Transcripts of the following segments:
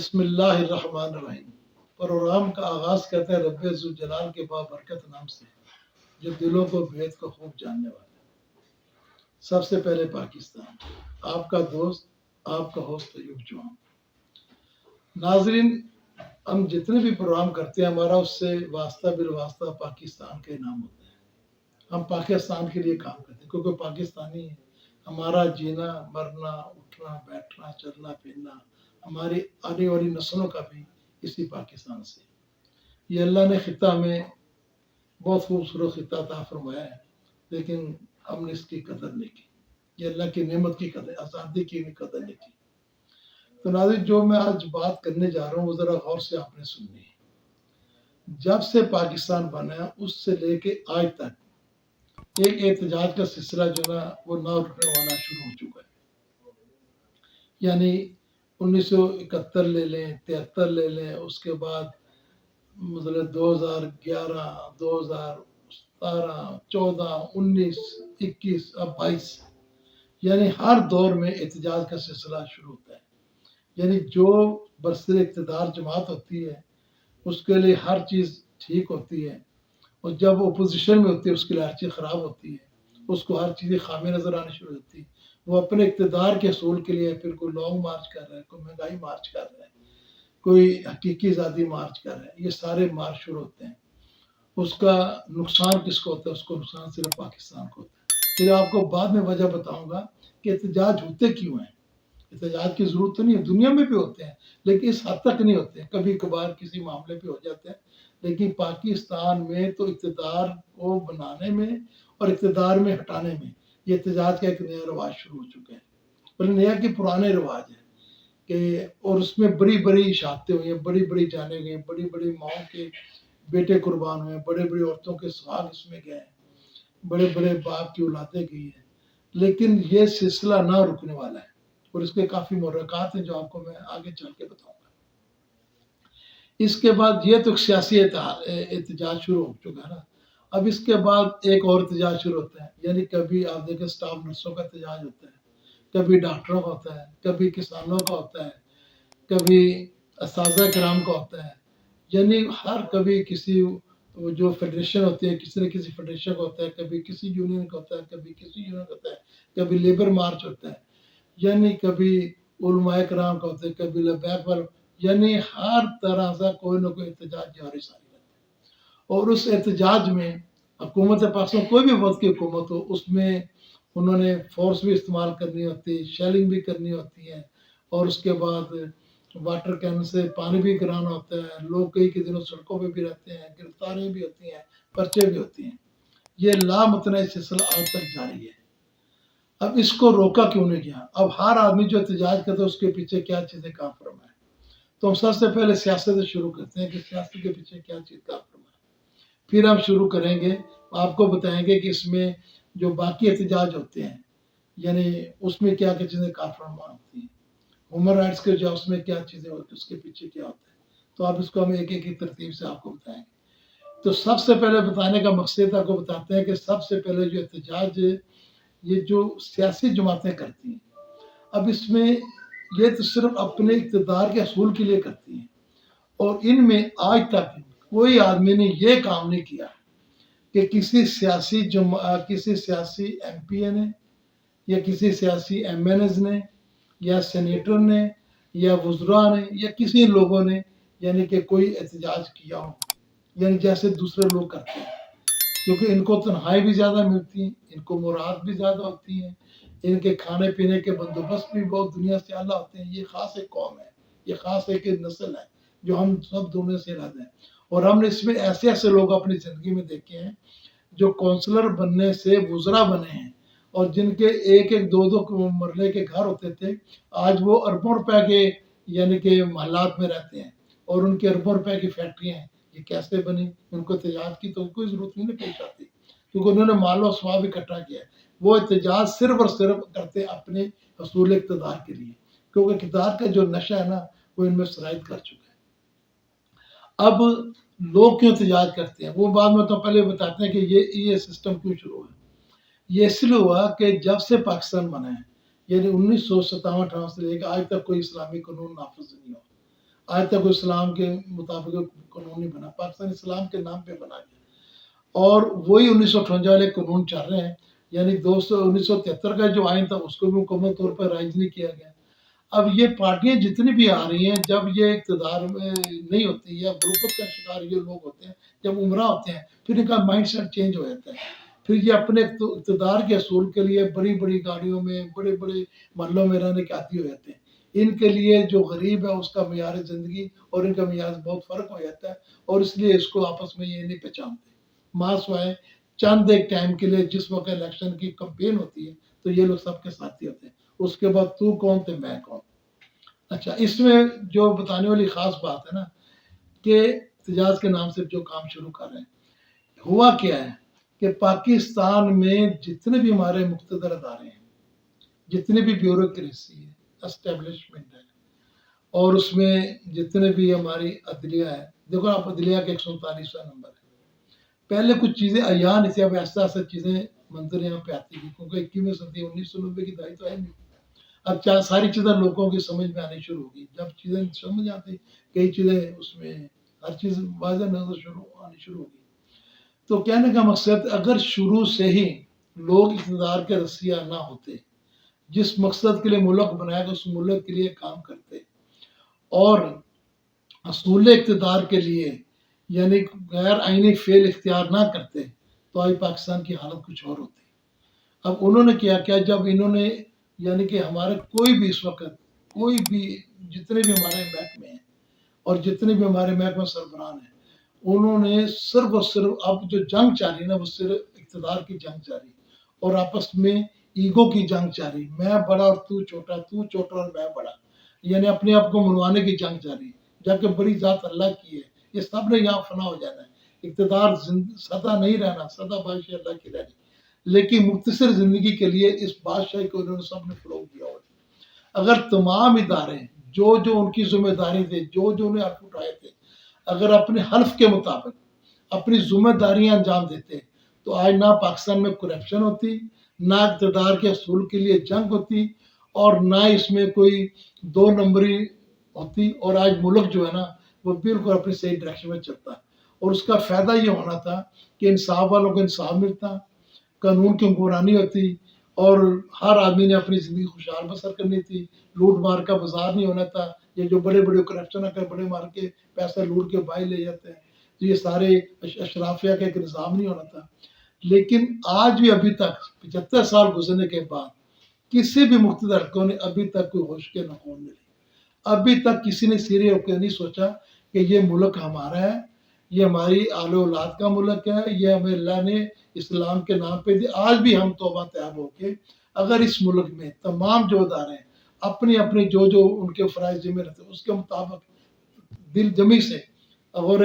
بسم اللہ الرحمن الرحیم۔ پروگرام کا آغاز کرتے ہیں رب ذوالجلال کے بابرکت نام سے جو دلوں کو بھید کو خوب جاننے والا ہے۔ سب سے پہلے پاکستان، آپ کا دوست، آپ کا ہوسٹ ایوب جوان۔ ناظرین، ہم جتنے بھی پروگرام کرتے ہیں ہمارا اس سے واسطہ بالواسطہ پاکستان کے نام ہوتے ہیں۔ ہم پاکستان کے لیے کام کرتے ہیں کیونکہ پاکستانی ہے۔ ہمارا جینا مرنا اٹھنا بیٹھنا چلنا پھرنا ہماری آنے والی نسلوں کا بھی اسی پاکستان سے۔ یہ اللہ نے خطہ میں بہت خوبصورت خطہ عطا فرمایا ہے، لیکن ہم نے اس کی قدر نہیں کی۔ یہ اللہ کی نعمت کی قدر، آزادی کی قدر نہیں کی۔ تو ناظرین، جو میں آج بات کرنے جا رہا ہوں وہ ذرا غور سے آپ نے سننی ہے۔ جب سے پاکستان بنا اس سے لے کے آج تک ایک احتجاج کا سلسلہ جو نا وہ نہ رکنے والا شروع ہو چکا ہے۔ یعنی 1971 لے لیں، 73 لے لیں، اس کے بعد مطلب 2011 2017 14 19 21 اب 22، یعنی ہر دور میں احتجاج کا سلسلہ شروع ہوتا ہے۔ یعنی جو برسر اقتدار جماعت ہوتی ہے اس کے لیے ہر چیز ٹھیک ہوتی ہے، اور جب اپوزیشن میں ہوتی ہے اس کے لیے ہر چیز خراب ہوتی ہے، اس کو ہر چیز خامی نظر آنے شروع ہوتی ہے۔ وہ اپنے اقتدار کے حصول کے لیے پھر کوئی لانگ مارچ کر رہا ہے، کوئی مہنگائی مارچ کر رہا ہے، کوئی حقیقی آزادی مارچ کر رہا ہے۔ یہ سارے مارچ شروع ہوتے ہیں۔ اس کا نقصان کس کو ہوتا ہے؟ اس کو نقصان صرف پاکستان کو ہوتا ہے۔ پھر آپ کو بعد میں وجہ بتاؤں گا کہ احتجاج ہوتے کیوں ہیں۔ احتجاج کی ضرورت تو نہیں ہے، دنیا میں بھی ہوتے ہیں لیکن اس حد تک نہیں ہوتے ہیں، کبھی کبھار کسی معاملے پہ ہو جاتے ہیں، لیکن پاکستان میں تو اقتدار کو بنانے میں اور اقتدار میں ہٹانے میں یہ احتجاج کا ایک نیا رواج شروع ہو چکا ہے۔ اور نیا کہ پرانے رواج ہے کہ اور اس میں بڑی بڑی شہادتیں ہوئی ہیں، بڑی بڑی جانیں گئی ہیں، بڑی بڑی ماؤں کے بیٹے قربان ہوئے ہیں، بڑے بڑی عورتوں کے سہاگ اس میں گئے ہیں، بڑے بڑے باپ کی اولادیں گئی ہیں۔ لیکن یہ سلسلہ نہ رکنے والا ہے اور اس کے کافی محرکات ہیں جو آپ کو میں آگے چل کے بتاؤں گا۔ اس کے بعد یہ تو سیاسی احتجاج شروع ہو چکا ہے نا۔ اب اس کے بعد ایک اور احتجاج شروع ہوتا ہے، یعنی کبھی آپ دیکھیں سٹاف نرسوں کا احتجاج ہوتا ہے، کبھی ڈاکٹروں کا ہوتا ہے، کبھی کسانوں کا ہوتا ہے، کبھی اساتذہ کرام کا ہوتا ہے۔ یعنی ہر کبھی کسی جو فیڈریشن ہوتی ہے کسی نہ کسی فیڈریشن کا ہوتا ہے، کبھی کسی یونین کا ہوتا ہے، کبھی کسی یونین کا ہوتا ہے، کبھی لیبر مارچ ہوتا ہے، یعنی کبھی علماء کرام کا ہوتا ہے، کبھی لبیک والا، یعنی ہر طرح سے کوئی نہ کوئی احتجاج جاری ساری رہتا ہے۔ اور اس احتجاج میں حکومت پاکستان کوئی بھی وقت کی حکومت ہو اس میں انہوں نے فورس بھی استعمال کرنی ہوتی ہے، شیلنگ بھی کرنی ہوتی ہے، اور اس کے بعد واٹر کین سے پانی بھی گرانا ہوتا ہے۔ لوگ کئی دنوں سڑکوں پہ بھی رہتے ہیں، گرفتاریاں بھی ہوتی ہیں، پرچے بھی ہوتی ہیں۔ یہ لامتناہی سلسلہ آج تک جاری ہے۔ اب اس کو روکا کیوں نہیں گیا؟ اب ہر آدمی جو احتجاج کرتا ہے اس کے پیچھے کیا چیزیں کام فرما ہے۔ تو ہم سب سے پہلے سیاست سے شروع کرتے ہیں کہ سیاست کے پیچھے کیا چیز کام فرما ہے۔ پھر ہم شروع کریں گے، آپ کو بتائیں گے کہ اس میں جو باقی احتجاج ہوتے ہیں یعنی اس میں کیا کیا چیزیں کام فرما ہوتی ہیں، ہیومن رائٹس کے جو اس میں کیا چیزیں ہوتی ہیں، اس کے پیچھے کیا ہوتا ہے۔ تو آپ اس کو ہم ایک ایک کی ترتیب سے آپ کو بتائیں گے۔ تو سب سے پہلے بتانے کا مقصد آپ کو بتاتے ہیں کہ سب سے پہلے جو احتجاج یہ جو سیاسی جماعتیں کرتی ہیں، اب اس میں یہ تو صرف اپنے اقتدار کے حصول کے لیے کرتی ہیں، اور ان میں آج تک کوئی آدمی نے یہ کام نہیں کیا کہ کسی سیاسی ایم پی اے نے یا کسی سیاسی ایم این ایز نے یا سینیٹر نے یا وزراء نے یا کسی لوگوں نے یعنی کہ کوئی احتجاج کیا ہو، یعنی جیسے دوسرے لوگ کرتے ہیں، کیونکہ ان کو تنخواہیں بھی زیادہ ملتی ہیں، ان کو مراد بھی زیادہ ہوتی ہیں، ان کے کھانے پینے کے بندوبست بھی بہت دنیا سے اعلیٰ ہوتے ہیں۔ یہ خاص ایک قوم ہے، یہ خاص ایک نسل ہے جو ہم سب دنیا سے الگ ہیں۔ اور ہم نے اس میں ایسے ایسے لوگ اپنی زندگی میں دیکھے ہیں جو کونسلر بننے سے وزراء بنے ہیں، اور جن کے ایک ایک دو دو مرلے کے گھر ہوتے تھے، آج وہ اربوں روپے کے یعنی کہ محلات میں رہتے ہیں، اور ان کے اربوں روپے کی فیکٹریاں ہیں۔ یہ کیسے بنی؟ ان کو احتجاج کی تو کوئی ضرورت نہیں پیش آتی، کیونکہ انہوں نے مال و ثواب اکٹھا کیا ہے۔ وہ احتجاج صرف اور صرف کرتے اپنے حصول اقتدار کے لیے، کیونکہ اقتدار کا جو نشہ ہے نا وہ ان میں سرایت کر چکا ہے۔ اب لوگ کیوں احتجاج کرتے ہیں وہ بعد میں تو پہلے بتاتے ہیں کہ یہ سسٹم کیوں شروع ہوا ہے۔ یہ اس لیے ہوا کہ جب سے پاکستان بنا ہے، یعنی 1957-58 سے لے کے آج تک کوئی اسلامی قانون نافذ نہیں ہوا۔ آج تک وہ اسلام کے مطابق قانون نہیں بنا، پاکستان اسلام کے نام پہ بنا گیا، اور وہی 1958 والے قانون چل رہے ہیں، یعنی 1973 کا جو آئین تھا اس کو بھی مکمل طور پر رائج نہیں کیا گیا۔ اب یہ پارٹیاں جتنی بھی آ رہی ہیں، جب یہ اقتدار میں نہیں ہوتی یا غربت کا شکار یہ لوگ ہوتے ہیں، جب عمرہ ہوتے ہیں، پھر ان کا مائنڈ سیٹ چینج ہو جاتا ہے، پھر یہ اپنے اقتدار کے اصول کے لیے بڑی بڑی گاڑیوں میں، بڑے بڑے محلوں میں رہنے کے عادی ہو جاتے ہیں۔ ان کے لیے جو غریب ہے اس کا معیار زندگی اور ان کا معیار بہت فرق ہو جاتا ہے، اور اس لیے اس کو آپس میں یہ نہیں پہچانتے۔ ماسوائے چند ایک ٹائم کے لیے جس وقت الیکشن کی کمپین ہوتی ہے تو یہ لوگ سب کے ساتھی ہوتے ہیں، اس کے بعد تو کون تھے میں کون۔ اچھا، اس میں جو بتانے والی خاص بات ہے نا کہ احتجاج کے نام سے جو کام شروع کر رہے ہیں، ہوا کیا ہے کہ پاکستان میں جتنے بھی ہمارے مقتدر ادارے ہیں، جتنے بھی بیوروکریسی ہے، اسٹیبلشمنٹ ہے، اور اس میں جتنے بھی ہماری عدلیہ ہے، دیکھو آپ عدلیہ کا 139واں نمبر ہے۔ پہلے کچھ چیزیں عیاں نہیں تھی، اب ایسا ایسا چیزیں منظر یہاں پہ آتی ہیں، کیونکہ 21ویں صدی 1990 کی دہائی تو ہے نہیں۔ اب ساری چیزیں لوگوں کی سمجھ میں آنی شروع ہوگی، جب چیزیں سمجھ آتی کئی چیزیں اس میں ہر چیز واضح نظر آنی شروع ہوگی۔ تو کہنے کا مقصد، اگر شروع سے ہی لوگ اقتدار کے رسیہ نہ ہوتے، جس مقصد کے لیے ملک بنایا گیا اس ملک کے لیے کام کرتے، اور اصول اقتدار کے لیے یعنی غیر آئینی فعل اختیار نہ کرتے، تو آج پاکستان کی حالت کچھ اور ہوتی۔ اب انہوں نے کیا جب انہوں نے یعنی کہ ہمارے کوئی بھی اس وقت کوئی بھی جتنے بھی ہمارے محکمے ہیں اور جتنے بھی ہمارے محکمہ سربراہان ہیں، انہوں نے صرف اور صرف اب جو جنگ چاہ رہی نا وہ صرف اقتدار کی جنگ چاہ رہی، اور آپس میں ایگو کی جنگ چاہ رہی، میں بڑا اور تو چھوٹا اور میں بڑا، یعنی اپنے آپ کو منوانے کی جنگ چاہ رہی، جبکہ بڑی ذات اللہ کی ہے۔ یہ سب نے یہاں فنا ہو جانا ہے، اقتدار سدا نہیں رہنا، سدا بادشاہ اللہ کی رہنی، لیکن مختصر زندگی کے لیے اس بادشاہی کو انہوں نے سب نے فروغ دیا ہوا۔ اگر تمام ادارے جو جو ان کی ذمہ داری تھے، جو جو انہیں حلف اٹھائے تھے، اگر اپنے حلف کے مطابق اپنی ذمہ داریاں انجام دیتے، تو آج نہ پاکستان میں کرپشن ہوتی، نہ اقتدار کے اصول کے لیے جنگ ہوتی، اور نہ اس میں کوئی دو نمبری ہوتی، اور آج ملک جو ہے نا وہ بالکل اپنی صحیح ڈائریکشن میں چلتا، اور اس کا فائدہ یہ ہونا تھا کہ انصاف والوں کو انصاف ملتا، قانون کی حکمرانی ہوتی، اور ہر آدمی نے اپنی زندگی خوشحال بسر کرنی تھی، لوٹ مار کا بازار نہیں ہونا تھا، یہ جو بڑے بڑے کرپشن کر بڑے مار کے پیسہ لوٹ کے باہر لے جاتے ہیں، تو یہ سارے اشرافیہ کا ایک نظام نہیں ہونا تھا۔ لیکن آج بھی ابھی تک 75 سال گزرنے کے بعد کسی بھی مقتدر حلقوں نے ابھی تک کوئی ہوش کے نخون نہیں لی، ابھی تک کسی نے سیرے ہو کے نہیں سوچا کہ یہ ملک ہمارا ہے، یہ ہماری آل اولاد کا ملک ہے، یہ ہمیں اللہ نے اسلام کے نام پہ دی۔ آج بھی ہم توبہ طیب ہو کے اگر اس ملک میں تمام جو ادارے ہیں اپنی اپنی جو ان کے فرائض ذمہ رہتے ہیں اس کے مطابق دل جمی سے اور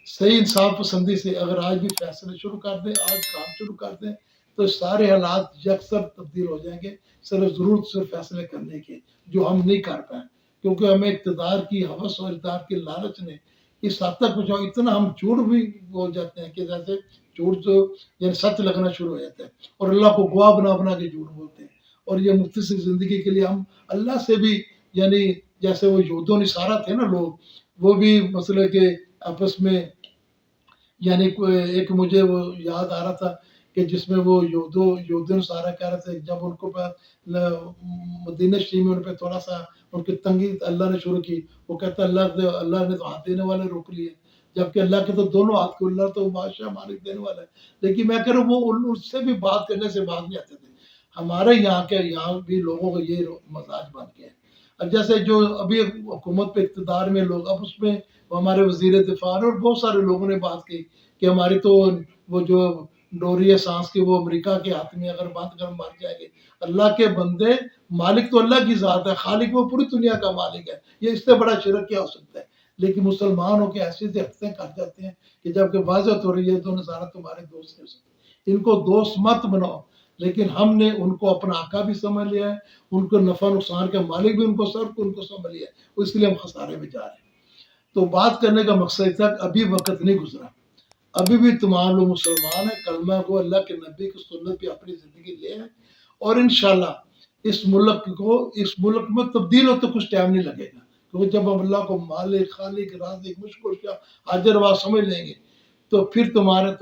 صحیح انصاف پسندی سے اگر آج بھی فیصلے شروع کر دیں، آج کام شروع کر دیں، تو سارے حالات یکسر تبدیل ہو جائیں گے، صرف فیصلے کرنے کے جو ہم نہیں کر پائیں، کیونکہ ہمیں اقتدار کی ہوس اور اقتدار کی لالچ نے اس حد تک پہنچا، اتنا ہم جھوٹ بھی بول جاتے ہیں کہ جیسے جھوٹ جو یعنی سچ لگنا شروع ہو جاتا ہے، اور اللہ کو گواہ بنا بنا کے جھوٹ بولتے ہیں، اور یہ مختصر زندگی کے لیے ہم اللہ سے بھی یعنی جیسے وہ یہود و نصارہ تھے نا لوگ، وہ بھی مسئلہ کے آپس میں یعنی ایک مجھے وہ یاد آ رہا تھا کہ جس میں وہ یہود و نصارہ کہہ رہے تھے، جب ان کو مدینہ شریف میں ان پہ تھوڑا سا ان کی تنگی اللہ نے شروع کی، وہ کہتا اللہ نے تو ہاتھ دینے والے روک لیے، جبکہ اللہ کے تو دونوں ہاتھ کو، اللہ تو بادشاہ مالک دینے والا ہے، لیکن میں کہہ رہا ہوں وہ اس سے بھی بات کرنے سے بات نہیں آتے تھے۔ ہمارے یہاں بھی لوگوں کو یہ مزاج بن گیا ہے۔ اب جیسے جو ابھی حکومت پہ اقتدار میں لوگ، اب اس میں ہمارے وزیر دفاع اور بہت سارے لوگوں نے بات کی کہ ہماری تو وہ جو ڈوری ہے سانس کی وہ امریکہ کے ہاتھ میں، اگر بند کر مار جائے گے۔ اللہ کے بندے، مالک تو اللہ کی ذات ہے، خالق وہ پوری دنیا کا مالک ہے، یہ اس سے بڑا شرک کیا ہو سکتا ہے؟ لیکن مسلمان ہو کے ایسی حرکتیں کر جاتے ہیں کہ جبکہ واضح ہو رہی ہے تو نظارہ تمہارے دوست ہیں، ان کو دوست مت بناؤ، لیکن ہم نے ان کو اپنا آقا بھی سمجھ لیا ہے، ان کو نفع نقصان کا مالک بھی ان کو سمجھ لیا ہے، اس لیے ہم خسارے میں جا رہے ہیں۔ تو بات کرنے کا مقصد تک ابھی وقت نہیں گزرا، ابھی بھی تمام لوگ مسلمان ہیں، کلمہ کو اللہ کے نبی کی سنت پہ اپنی زندگی لے ہیں، اور انشاءاللہ اس ملک میں تبدیل ہوتے کچھ ٹائم نہیں لگے گا، کیونکہ جب ہم اللہ کو مالک خالق رازق مشکل کیا حاضر وا سمجھ لیں گے تو پھر ہمارے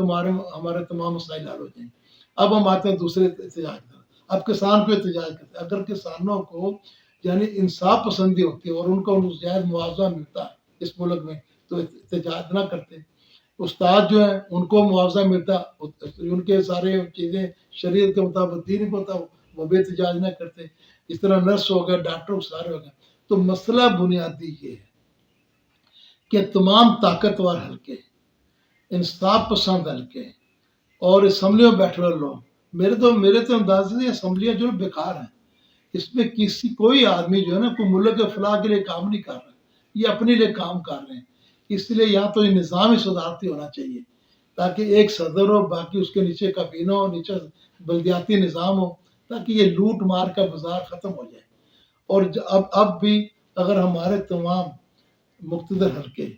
تمام مسائل حل ہو جائیں گے. اب ہم آتے ہیں دوسرے احتجاج پر. اب کسان کو احتجاج کرتے ہیں. اگر کسانوں کو یعنی انصاف پسندی ہوتی ہے اور ان کو جائز معاوضہ ملتا ہے اس ملک میں تو احتجاج نہ کرتے. استاد جو ہیں ان کو معاوضہ ملتا، ان کے سارے چیزیں شریعت کے مطابق دین کو ہوتا، وہ بھی احتجاج نہ کرتے. اس طرح نرس ہو گئے، ڈاکٹر سارے ہو گئے. تو مسئلہ بنیادی یہ ہے کہ تمام طاقتور حلقے، انصاف پسند حلقے اور اسمبلیوں میں بیٹھے ہوئے لوگ، میرے تو انداز سے اسمبلیاں جو بیکار ہیں. اس میں کوئی آدمی جو ہے نا کوئی ملک کے فلاح کے لیے کام نہیں کر رہا، یہ اپنے لیے کام کر رہے ہیں. اس لیے یہاں تو یہ نظام ہی صدارتی ہونا چاہیے تاکہ ایک صدر ہو، باقی اس کے نیچے کابینہ ہو، نیچے بلدیاتی نظام ہو، تاکہ یہ لوٹ مار کا بازار ختم ہو جائے. اور اب بھی اگر ہمارے تمام مقتدر حلقے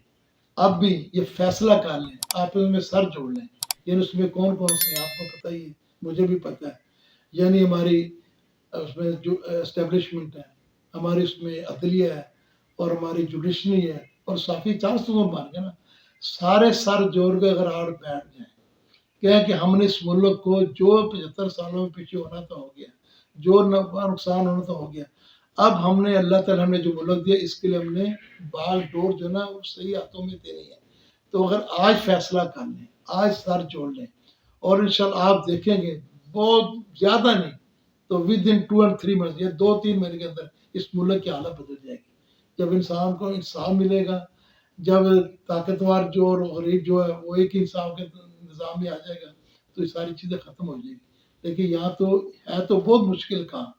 اب بھی یہ فیصلہ کر لیں، آپ ان میں سر جوڑ لیں، یعنی اس میں کون کون سے آپ کو پتہ ہی ہے، مجھے بھی پتہ ہے. یعنی ہماری اس میں جو اسٹیبلشمنٹ ہے، ہماری اس میں عدلیہ ہے اور ہماری جوڈیشری ہے اور صافی 400 بن گئے نا. سارے سر جوڑ کے اگر آڑ بیٹھ جائیں کہ ہم نے اس ملک کو جو 75 سالوں میں پیچھے ہونا تو ہو گیا، جو نقصان ہونا تو ہو گیا. اب ہم نے اللہ تعالیٰ نے جو ملک دیا اس کے لیے ہم نے بال ڈور جو نا وہ صحیح ہاتھوں میں دینی ہے. تو اگر آج فیصلہ کر لیں، آج سر جوڑ لیں اور انشاءاللہ آپ دیکھیں گے بہت زیادہ نہیں تو ودن 2 اور 3 منتھ یا 2-3 مہینے کے اندر اس ملک کی حالت بدل جائے گی. جب انسان کو انصاف ملے گا، جب طاقتور جو اور غریب جو ہے وہ ایک انصاف کے نظام میں آ جائے گا تو یہ ساری چیزیں ختم ہو جائیں گی. لیکن یہاں تو ہے تو بہت مشکل کام،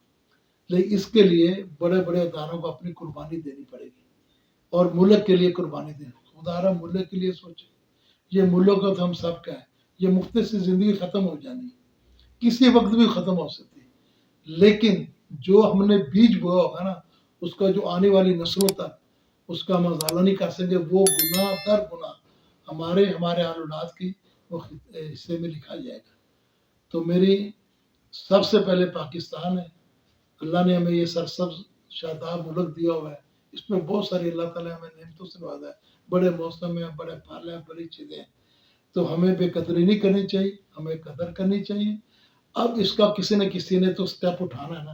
لیکن اس کے لیے بڑے بڑے اداروں کو اپنی قربانی دینی پڑے گی اور ملک کے لیے قربانی دینی. خدا را ملک کے لیے سوچیں. یہ ملک تو ہم سب کا ہے. یہ مختصر زندگی ختم ہو جانی ہے، کسی وقت بھی ختم ہو سکتی ہے. لیکن جو ہم نے بیج بویا ہوگا نا اس کا جو آنے والی نسلوں تک اس کا ہم ازالہ نہیں کر سکیں گے. وہ گناہ در گناہ ہمارے آل اولاد کی وہ حصے میں لکھا جائے گا. تو میری سب سے پہلے پاکستان ہے. اللہ نے ہمیں یہ سرسبز شاداب ملک دیا ہوا ہے. اس میں بہت ساری اللہ تعالیٰ ہمیں نعمتوں سے نوازا ہے. بڑے موسم ہیں، بڑے پھل ہیں، بڑی چیزیں ہیں. تو ہمیں بے قدری نہیں کرنی چاہیے، ہمیں قدر کرنی چاہیے. اب اس کا کسی نہ کسی نے تو سٹیپ اٹھانا ہے نا.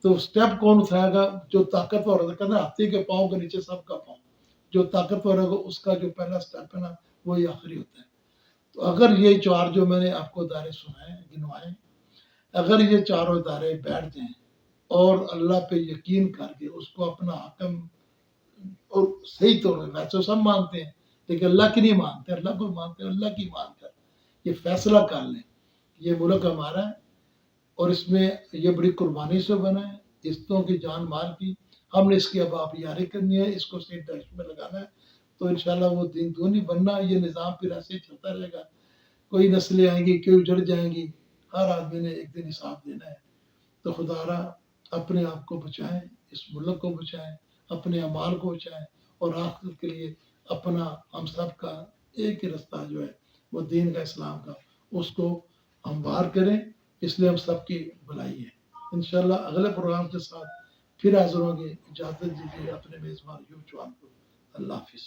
تو سٹیپ کون اٹھائے گا؟ جو طاقتور ہوتا ہے. کہتے ہیں ہاتھی کے پاؤں کے نیچے سب کا پاؤں. جو طاقتور ہوگا اس کا جو پہلا سٹیپ ہے نا وہی آخری ہوتا ہے. تو اگر یہ 4 جو میں نے آپ کو ادارے سنائے گنوائے، اگر یہ 4 ادارے بیٹھ جائیں اور اللہ پہ یقین کر کے اس کو اپنا حکم اور صحیح طور پہ، ویسے سب مانتے ہیں لیکن اللہ کی نہیں مانتے، اللہ کو مانتے ہیں. اللہ کی مان کر یہ فیصلہ کر لیں یہ ملک ہمارا ہے اور اس میں یہ بڑی قربانی سے بنا ہے، عزتوں کی جان مال کی. ہم نے اس کی اب آپ یاری کرنی ہے، اس کو صحیح ڈائریکشن میں لگانا ہے. تو انشاءاللہ وہ دین دونی بننا. یہ نظام پھر ایسے ہی چلتا رہے گا. کوئی نسلیں آئیں گی، کوئی اجڑ جائیں گی. ہر آدمی نے ایک دن حساب دینا ہے. تو خدا را اپنے آپ کو بچائیں، اس ملک کو بچائیں، اپنے اعمال کو بچائیں اور آخرت کے لیے اپنا ہم سب کا ایک ہی رستہ جو ہے وہ دین کا اسلام کا اس کو ہموار کریں. اس لیے ہم سب کی بھلائی ہے. انشاءاللہ اگلے پروگرام کے ساتھ پھر حاضر ہوں گے. اجازت دیجیے اپنے میزبان یوب چوہان کو. اللہ حافظ.